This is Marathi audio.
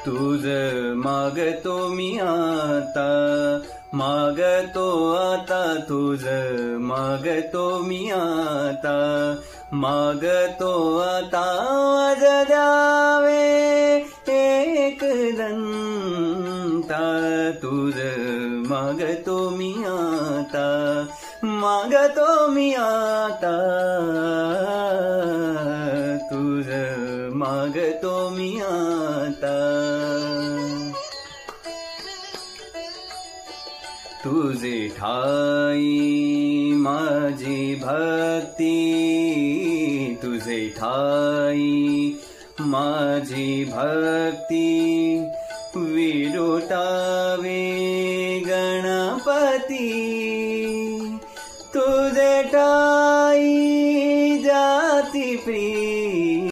तुझ मागतो मी आता, मागतो आता तुझ मागतो मी आता, मागतो आता वाज द्यावे एक दंता, तुझ मागतो मी आता, मागतो मी आता, तुझ मागतो मी आता. तुझे ठाई माझी भक्ती, तुझे ठाई माझी भक्ती, विरुटावे गणपती